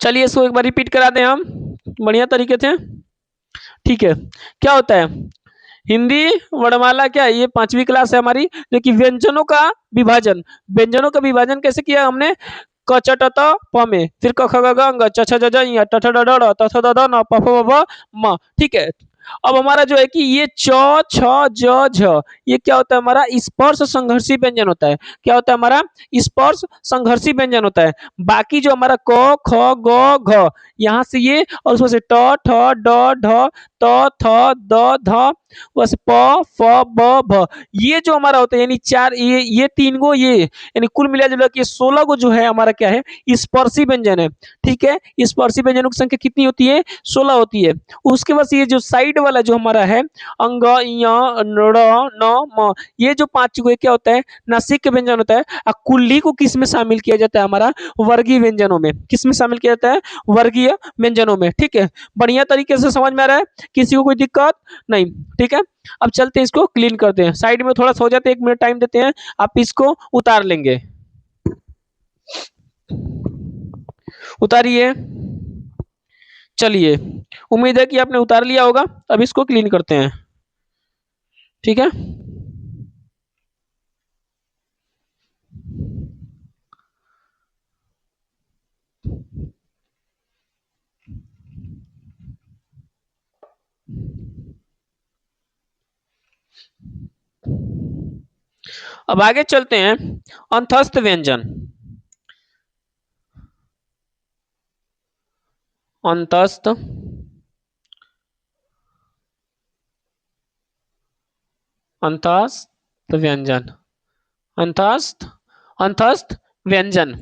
S1: चलिए इसको एक बार रिपीट करा दें हम बढ़िया तरीके से, ठीक है। क्या होता है, हिंदी वर्णमाला, क्या है, ये 5वीं क्लास है हमारी, जो कि व्यंजनों का विभाजन, व्यंजनों का विभाजन कैसे किया हमने, क च ट त प में, फिर क ख ग घ अंग, च छ ज झ ञ, ट ठ ड ढ ढ, त थ द ध न, प फ ब भ म, ठीक है। अब हमारा जो है कि ये च छ ज झ, ये क्या होता है हमारा, स्पर्श संघर्षी व्यंजन होता है। क्या होता है हमारा, स्पर्श संघर्षी व्यंजन होता है। बाकी जो हमारा क ख ग घ, यहाँ से ये, और उसमें से ट ठ ड ढ त थ द ध, बस प फ ब भ, ये जो हमारा होता है, यानी चार, ये तीन गो, ये यानी कुल मिला जुला के 16 गो जो है हमारा क्या है, स्पर्शी व्यंजन है, ठीक है। स्पर्शी व्यंजनों की संख्या कितनी होती है, 16 होती है। उसके बाद ये जो साइड वाला जो हमारा है, अंग, य, ण, न, म, ये जो पांच गो क्या होता है, नासिक व्यंजन होता है। और कुल्ली को किस में शामिल किया जाता है हमारा, वर्गीय व्यंजनों में। किस में शामिल किया जाता है, वर्गीय व्यंजनों में, ठीक है। बढ़िया तरीके से समझ में आ रहा है, किसी को कोई दिक्कत नहीं, ठीक है। अब चलते हैं, इसको क्लीन करते हैं, साइड में थोड़ा सा हो जाते हैं, 1 मिनट टाइम देते हैं, आप इसको उतार लेंगे, उतारिए। चलिए, उम्मीद है कि आपने उतार लिया होगा। अब इसको क्लीन करते हैं, ठीक है। अब आगे चलते हैं, अंतस्थ व्यंजन, अंतस्थ अंतस्थ व्यंजन, अंतस्थ अंतस्थ व्यंजन।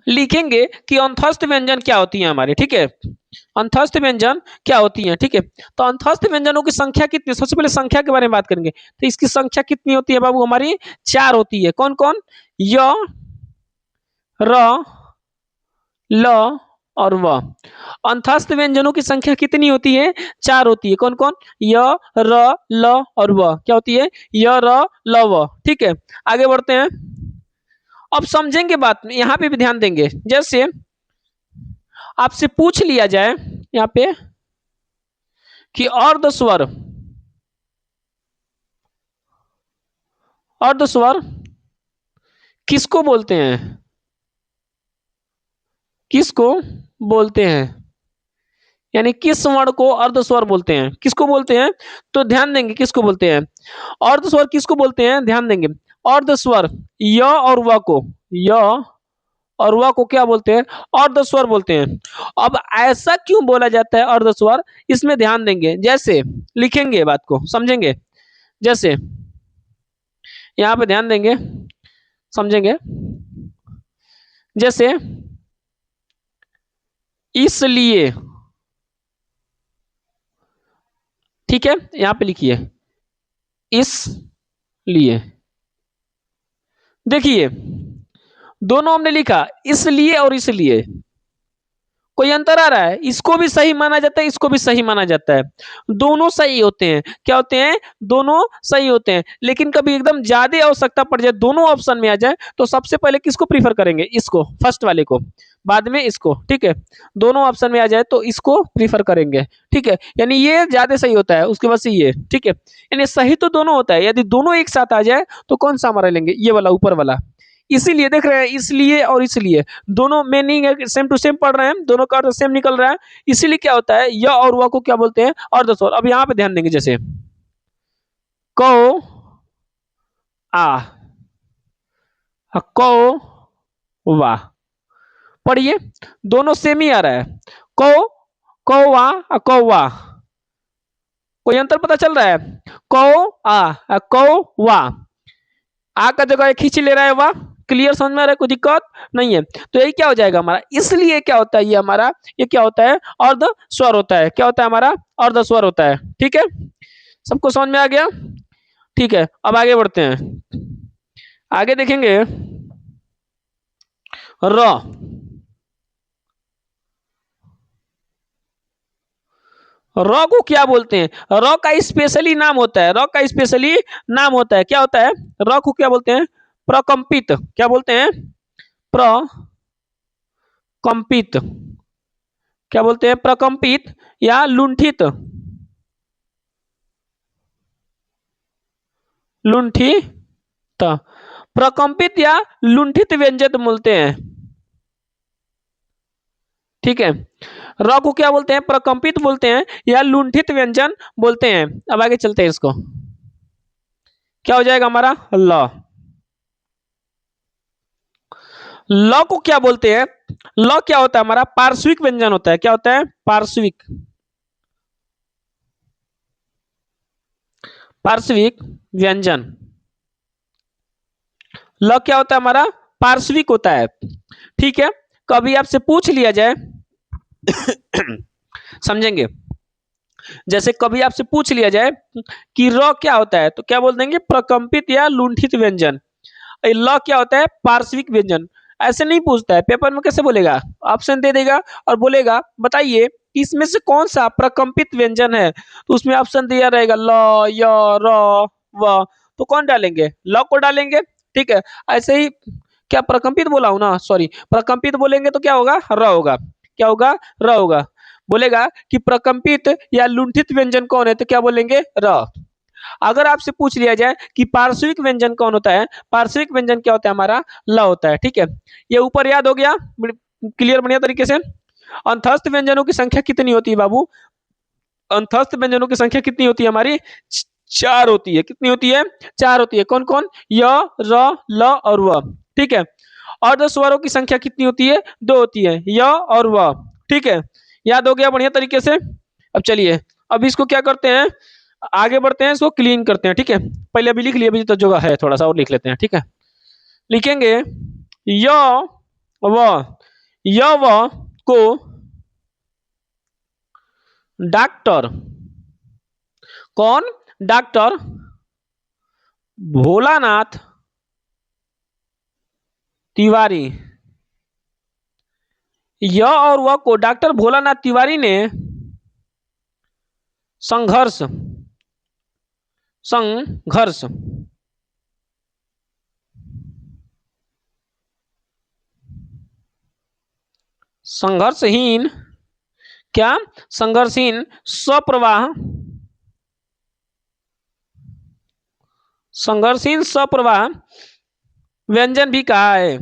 S1: लिखेंगे कि अंतस्थ व्यंजन क्या होती है हमारे, ठीक है। अंतस्थ व्यंजन क्या होती है, ठीक है। तो अंतस्थ व्यंजनों की संख्या कितनी, सबसे पहले संख्या के बारे में बात करेंगे। तो इसकी संख्या कितनी होती है बाबू हमारी, 4 होती है। कौन कौन, य, र, ल और व। अंतस्थ व्यंजनों की संख्या कितनी होती है, 4 होती है। कौन कौन, य, र, ल और व। क्या होती है, य, र, ल, व, ठीक है। आगे बढ़ते हैं, अब समझेंगे बात में, यहां पे भी ध्यान देंगे। जैसे आपसे पूछ लिया जाए यहाँ पे कि अर्ध स्वर, अर्ध स्वर किसको बोलते हैं, किसको बोलते हैं, यानी किस वर्ण को अर्ध स्वर बोलते हैं, किसको बोलते हैं। तो ध्यान देंगे किसको बोलते हैं, अर्ध स्वर किसको बोलते हैं, ध्यान देंगे। अर्ध स्वर य और व को, य और व को क्या बोलते हैं, अर्ध स्वर बोलते हैं। अब ऐसा क्यों बोला जाता है अर्ध स्वर, इसमें ध्यान देंगे। जैसे लिखेंगे, बात को समझेंगे। जैसे यहाँ पे ध्यान देंगे, समझेंगे। जैसे इसलिए, ठीक है, यहां पे लिखिए इसलिए। देखिए, दोनों हमने लिखा, इसलिए और इसलिए। कोई अंतर आ रहा है? इसको भी सही माना जाता है, इसको भी सही माना जाता है। दोनों सही होते हैं। क्या होते हैं? दोनों सही होते हैं। लेकिन कभी एकदम ज़्यादा आवश्यकता पड़ जाए, दोनों ऑप्शन में आ जाए, तो सबसे पहले किसको प्रेफ़र करेंगे? इसको, फर्स्ट वाले को, बाद में इसको, ठीक है? दोनों ऑप्शन में आ जाए तो इसको प्रेफ़र करेंगे, ठीक है? यानी ये ज़्यादा सही होता है, उसके बाद से ये, ठीक है? यानी सही तो दोनों होता है, यदि दोनों एक साथ आ जाए, तो कौन-सा हमारा लेंगे? ये वाला, ऊपर वाला। इसीलिए देख रहे हैं, इसलिए और इसलिए दोनों मीनिंग है, सेम टू सेम पढ़ रहे हैं, दोनों का अर्थ सेम निकल रहा है। इसीलिए क्या होता है, य और व को क्या बोलते हैं? अर्ध स्वर। अब यहाँ पे ध्यान देंगे, जैसे कौ आ, कौ वा। पढ़िए, दोनों सेम ही आ रहा है। कौ, कौवा, कौवा। कोई अंतर पता चल रहा है? कौवा। आ का जगह खींच ले रहा है वाह। क्लियर समझ में आ रहा है? कोई दिक्कत नहीं है। तो यही क्या हो जाएगा हमारा, इसलिए क्या होता है ये हमारा, ये क्या होता है? अर्ध स्वर होता है। क्या होता है हमारा? अर्ध स्वर होता है। ठीक है, सबको समझ में आ गया? ठीक है, अब आगे बढ़ते हैं। आगे देखेंगे र। र को क्या बोलते हैं? र का स्पेशली नाम होता है, र का स्पेशली नाम होता है। क्या होता है? र को क्या बोलते हैं? प्रकंपित। क्या बोलते हैं? प्रकंपित। क्या बोलते हैं? प्रकंपित या लुंठित। लुंठित, प्रकंपित या लुंठित व्यंजन बोलते हैं। ठीक है, र को क्या बोलते हैं? प्रकंपित बोलते हैं या लुंठित व्यंजन बोलते हैं। अब आगे चलते हैं, इसको क्या हो जाएगा हमारा? ल। ल को क्या बोलते हैं? ल क्या होता है हमारा? पार्श्विक व्यंजन होता है। क्या होता है? पार्श्विक। पार्श्विक व्यंजन। ल क्या होता है हमारा? पार्श्विक होता है। ठीक है, कभी आपसे पूछ लिया जाए समझेंगे, जैसे कभी आपसे पूछ लिया जाए कि र क्या होता है, तो क्या बोल देंगे? प्रकंपित या लुंठित व्यंजन। ल क्या होता है? पार्श्विक व्यंजन। ऐसे नहीं पूछता है पेपर में, कैसे बोलेगा? ऑप्शन दे देगा और बोलेगा बताइए इसमें से कौन सा प्रकंपित व्यंजन है, तो उसमें ऑप्शन दिया रहेगा ल, य, र, व। तो कौन डालेंगे? ल को डालेंगे। ठीक है, ऐसे ही क्या प्रकंपित बोला हूं ना, सॉरी, प्रकंपित बोलेंगे तो क्या होगा? र होगा। क्या होगा? र होगा। बोलेगा कि प्रकंपित या लुंठित व्यंजन कौन है, तो क्या बोलेंगे? र। अगर आपसे पूछ लिया जाए कि पार्श्विक व्यंजन कौन होता है, पार्श्विक व्यंजन क्या होता है हमारा? ल होता है। ठीक है, ये ऊपर याद हो गया क्लियर, बढ़िया तरीके से। अंतस्थ व्यंजनों की संख्या कितनी होती है बाबू? अंतस्थ व्यंजनों की संख्या कितनी होती है हमारी? चार होती है। कितनी होती है? चार होती है। कौन कौन? य, र, ल और व। ठीक है, अर्ध स्वरों की संख्या कितनी होती है? दो होती है, य और व। ठीक है, याद हो गया बढ़िया तरीके से। अब चलिए, अब इसको क्या करते हैं, आगे बढ़ते हैं, इसको क्लीन करते हैं। ठीक है, पहले अभी लिख लिया, अभी तो जगह है, थोड़ा सा और लिख लेते हैं। ठीक है, लिखेंगे य व, य व को डॉक्टर, कौन? डॉक्टर भोलानाथ तिवारी। य और व को डॉक्टर भोलानाथ तिवारी ने संघर्ष, संघर्ष, संघर्षहीन, क्या? संघर्षहीन स्वप्रवाह, संघर्षहीन स्वप्रवाह व्यंजन भी कहा है।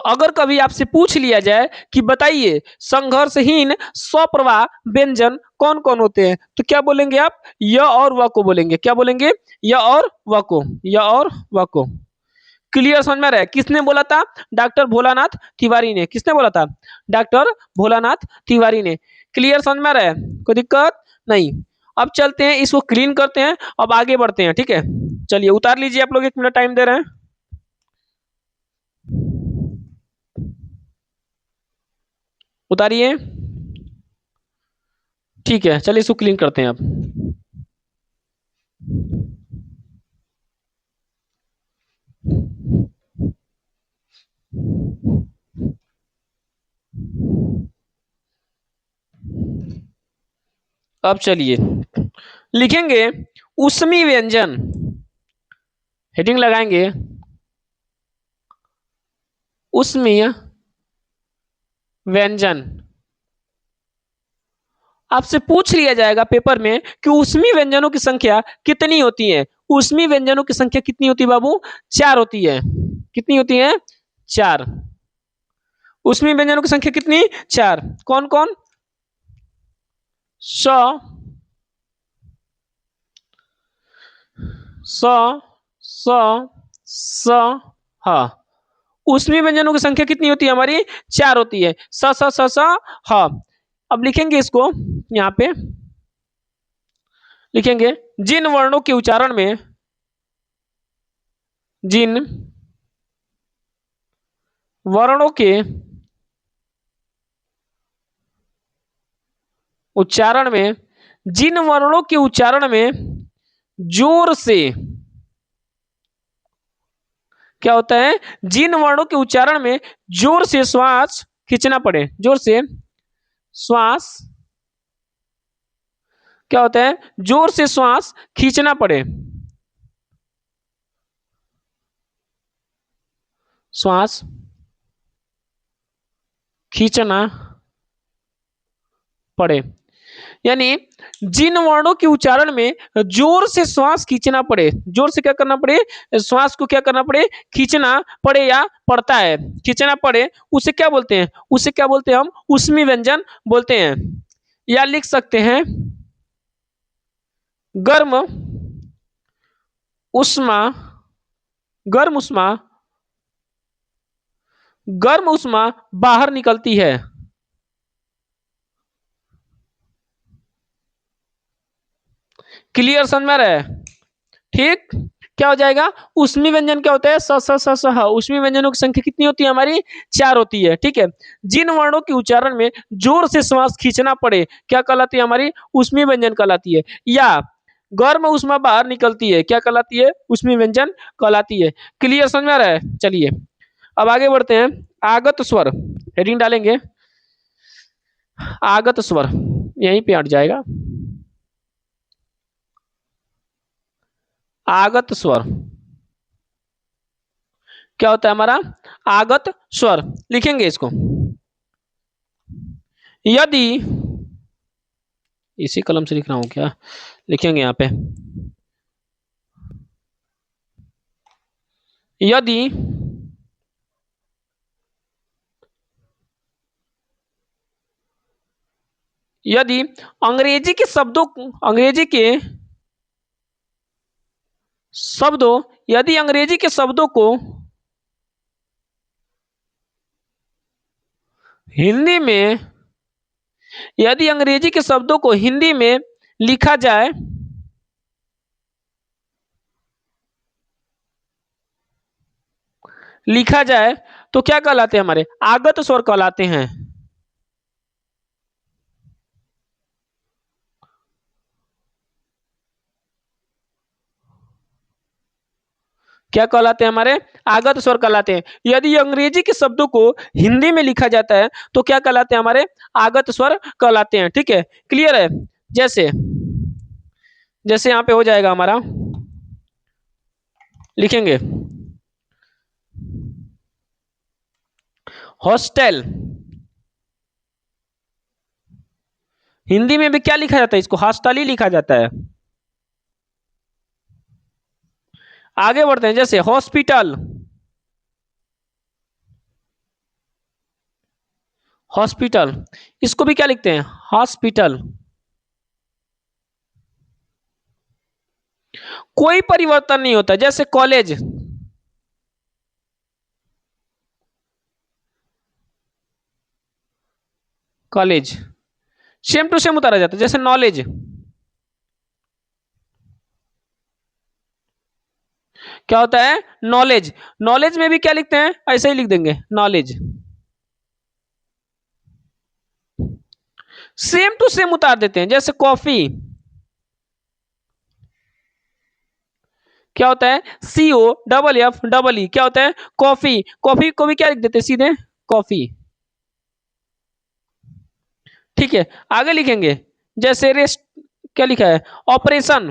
S1: अगर कभी आपसे पूछ लिया जाए कि बताइए संघर्षहीन स्वप्रवाह व्यंजन कौन कौन होते हैं, तो क्या बोलेंगे आप? य और व को बोलेंगे। क्या बोलेंगे? य और व को, य और व को। क्लियर समझ में आ रहा है? किसने बोला था? डॉक्टर भोलानाथ तिवारी ने। किसने बोला था? डॉक्टर भोलानाथ तिवारी ने। क्लियर समझ में आ रहा है? कोई दिक्कत नहीं। अब चलते हैं, इसको क्लीन करते हैं, अब आगे बढ़ते हैं। ठीक है, चलिए उतार लीजिए, आप लोग 1 मिनट टाइम दे रहे हैं। उतारिए। ठीक है, चलिए इसको क्लीन करते हैं अब। अब चलिए लिखेंगे उष्मी व्यंजन, हेडिंग लगाएंगे उष्मीय व्यंजन। आपसे पूछ लिया जाएगा पेपर में कि उष्मी व्यंजनों की संख्या कितनी होती है। उष्मी व्यंजनों की संख्या कितनी होती है बाबू? 4 होती है। कितनी होती है? 4। उष्मी व्यंजनों की संख्या कितनी? 4। कौन कौन? स, स, स, स, ह। उष्मी व्यंजनों की संख्या कितनी होती है हमारी? 4 होती है। स स स स ह। अब लिखेंगे इसको यहां पे, लिखेंगे जिन वर्णों के उच्चारण में, जिन वर्णों के उच्चारण में, जिन वर्णों के उच्चारण में जोर से, क्या होता है? जिन वर्णों के उच्चारण में जोर से श्वास खींचना पड़े, जोर से श्वास, क्या होता है? जोर से श्वास खींचना पड़े, श्वास खींचना पड़े, यानी जिन वर्णों के उच्चारण में जोर से श्वास खींचना पड़े, जोर से क्या करना पड़े? श्वास को क्या करना पड़े? खींचना पड़े या पड़ता है, खींचना पड़े, उसे क्या बोलते हैं? उसे क्या बोलते हैं हम? उष्मी व्यंजन बोलते हैं। या लिख सकते हैं गर्म उष्मा, गर्म उष्मा, गर्म उष्मा बाहर निकलती है। क्लियर समझ में आ रहा है? ठीक, क्या हो जाएगा? उष्मी व्यंजन क्या होता है? स स स स ह। उष्मी व्यंजनों की संख्या कितनी होती है हमारी? 4 होती है। ठीक है, जिन वर्णों के उच्चारण में जोर से श्वास खींचना पड़े क्या कहलाती है हमारी? उष्मी व्यंजन कहलाती है। या गर्म उष्मा बाहर निकलती है, क्या कहलाती है? उष्मी व्यंजन कहलाती है। क्लियर समझ में आ रहा है? चलिए अब आगे बढ़ते हैं। आगत स्वर, हेडिंग डालेंगे आगत स्वर, यहीं पे हट जाएगा। आगत स्वर क्या होता है हमारा? आगत स्वर। लिखेंगे इसको, यदि, इसी कलम से लिख रहा हूं क्या? लिखेंगे यहां पे, यदि यदि अंग्रेजी के शब्दों, अंग्रेजी के शब्दों, यदि अंग्रेजी के शब्दों को हिंदी में, यदि अंग्रेजी के शब्दों को हिंदी में लिखा जाए, लिखा जाए तो क्या कहलाते हैं हमारे? आगत स्वर कहलाते हैं। क्या कहलाते हैं हमारे? आगत स्वर कहलाते हैं। यदि अंग्रेजी के शब्दों को हिंदी में लिखा जाता है तो क्या कहलाते हैं हमारे? आगत स्वर कहलाते हैं। ठीक है, क्लियर है? जैसे, जैसे यहां पे हो जाएगा हमारा, लिखेंगे हॉस्टल, हिंदी में भी क्या लिखा जाता है? इसको हॉस्टल ही लिखा जाता है। आगे बढ़ते हैं, जैसे हॉस्पिटल, हॉस्पिटल, इसको भी क्या लिखते हैं? हॉस्पिटल। कोई परिवर्तन नहीं होता। जैसे college, college same to same उतारा जाता है। जैसे नॉलेज, क्या होता है? नॉलेज। नॉलेज में भी क्या लिखते हैं? ऐसे ही लिख देंगे नॉलेज, सेम टू सेम उतार देते हैं। जैसे कॉफी, क्या होता है? COFF क्या होता है? कॉफी। कॉफी को भी क्या लिख देते हैं? सीधे कॉफी। ठीक है, आगे लिखेंगे जैसे रेस्ट, क्या लिखा है, ऑपरेशन,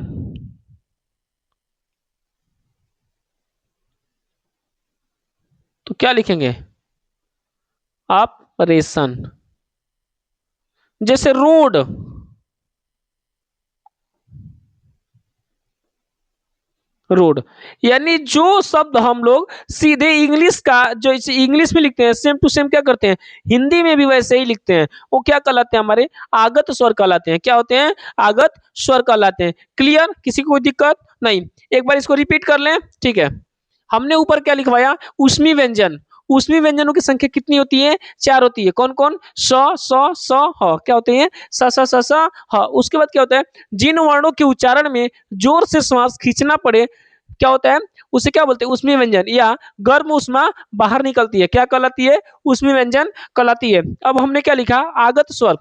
S1: तो क्या लिखेंगे, ऑपरेशन। जैसे रोड, रोड, यानी जो शब्द हम लोग सीधे इंग्लिश का जो इसे इंग्लिश में लिखते हैं सेम टू सेम क्या करते हैं, हिंदी में भी वैसे ही लिखते हैं, वो क्या कहलाते हैं, हमारे आगत स्वर कहलाते हैं। क्या होते हैं, आगत स्वर कहलाते हैं। क्लियर, किसी को कोई दिक्कत नहीं। एक बार इसको रिपीट कर लें, ठीक है। हमने ऊपर क्या लिखवाया, उष्मी व्यंजन, उष्मी व्यंजनों की संख्या कितनी होती है, 4 होती है। कौन कौन, स स ह, क्या होते हैं, स स स स ह। उसके बाद क्या होता है, जिन वर्णों के उच्चारण में जोर से श्वास खींचना पड़े, क्या होता है, उसे क्या बोलते हैं, उष्मी व्यंजन, या गर्म उष्मा बाहर निकलती है, क्या कहलाती है, उष्मी व्यंजन कहलाती है। अब हमने क्या लिखा, आगत स्वर।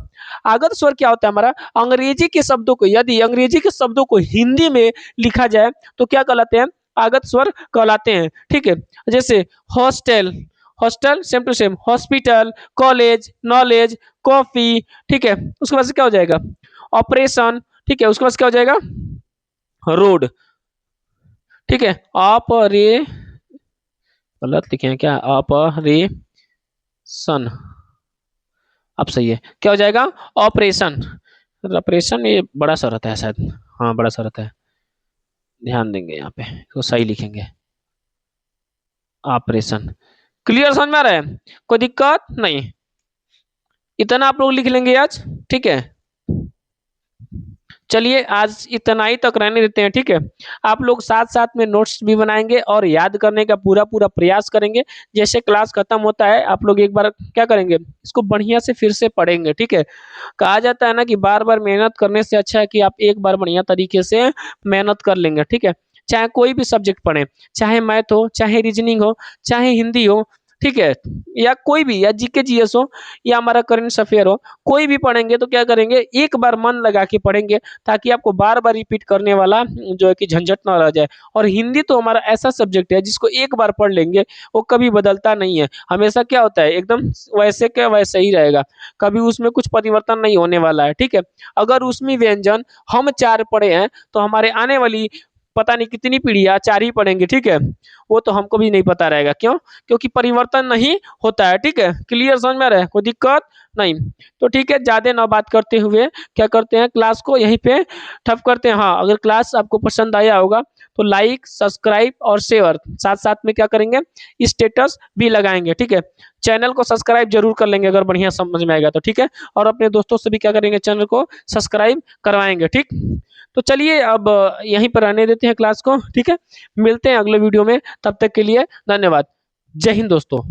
S1: आगत स्वर क्या होता है हमारा, अंग्रेजी के शब्दों को, यदि अंग्रेजी के शब्दों को हिंदी में लिखा जाए तो क्या कहलाते हैं, आगत स्वर कहलाते हैं। ठीक है, जैसे hostel, hostel same to same, hospital, college, knowledge, coffee. ठीक है, उसके बाद से क्या हो जाएगा, ऑपरेशन। ठीक है, उसके बाद क्या हो जाएगा, रोड। ठीक है, ऑपरे, गलत लिखे हैं क्या, ऑपरेशन, अब सही है, क्या हो जाएगा, ऑपरेशन। ऑपरेशन ये बड़ा सा रहता है शायद, हाँ बड़ा सा रहता है, ध्यान देंगे यहाँ पे, तो सही लिखेंगे, ऑपरेशन। क्लियर, समझ में आ रहा है, कोई दिक्कत नहीं, इतना आप लोग लिख लेंगे आज। ठीक है, चलिए आज इतना ही तक रहने देते हैं। ठीक है, आप लोग साथ साथ में नोट्स भी बनाएंगे और याद करने का पूरा पूरा प्रयास करेंगे। जैसे क्लास खत्म होता है आप लोग एक बार क्या करेंगे, इसको बढ़िया से फिर से पढ़ेंगे। ठीक है, कहा जाता है ना कि बार बार मेहनत करने से अच्छा है कि आप एक बार बढ़िया तरीके से मेहनत कर लेंगे। ठीक है, चाहे कोई भी सब्जेक्ट पढ़े, चाहे मैथ हो, चाहे रीजनिंग हो, चाहे हिंदी हो, ठीक है, या कोई भी, या जीके जीएस हो, या हमारा करंट अफेयर हो, कोई भी पढ़ेंगे तो क्या करेंगे, एक बार मन लगा के पढ़ेंगे, ताकि आपको बार बार रिपीट करने वाला जो है कि झंझट ना रह जाए। और हिंदी तो हमारा ऐसा सब्जेक्ट है जिसको एक बार पढ़ लेंगे वो कभी बदलता नहीं है, हमेशा क्या होता है, एकदम वैसे क्या वैसे ही रहेगा, कभी उसमें कुछ परिवर्तन नहीं होने वाला है। ठीक है, अगर उसमें व्यंजन हम 4 पढ़े हैं तो हमारे आने वाली पता नहीं कितनी पीढ़ियाँ 4 ही पढ़ेंगे। ठीक है, वो तो हमको भी नहीं पता रहेगा, क्यों, क्योंकि परिवर्तन नहीं होता है। ठीक है, क्लियर, समझ में आ रहा है, कोई दिक्कत नहीं। तो ठीक है, ज़्यादा ना बात करते हुए क्या करते हैं, क्लास को यहीं पे ठप करते हैं। हाँ, अगर क्लास आपको पसंद आया होगा तो लाइक, सब्सक्राइब और शेयर, साथ साथ में क्या करेंगे, स्टेटस भी लगाएंगे। ठीक है, चैनल को सब्सक्राइब जरूर कर लेंगे अगर बढ़िया समझ में आएगा तो। ठीक है, और अपने दोस्तों से भी क्या करेंगे, चैनल को सब्सक्राइब करवाएंगे। ठीक, तो चलिए अब यहीं पर रहने देते हैं क्लास को। ठीक है, मिलते हैं अगले वीडियो में, तब तक के लिए धन्यवाद। जय हिंद दोस्तों।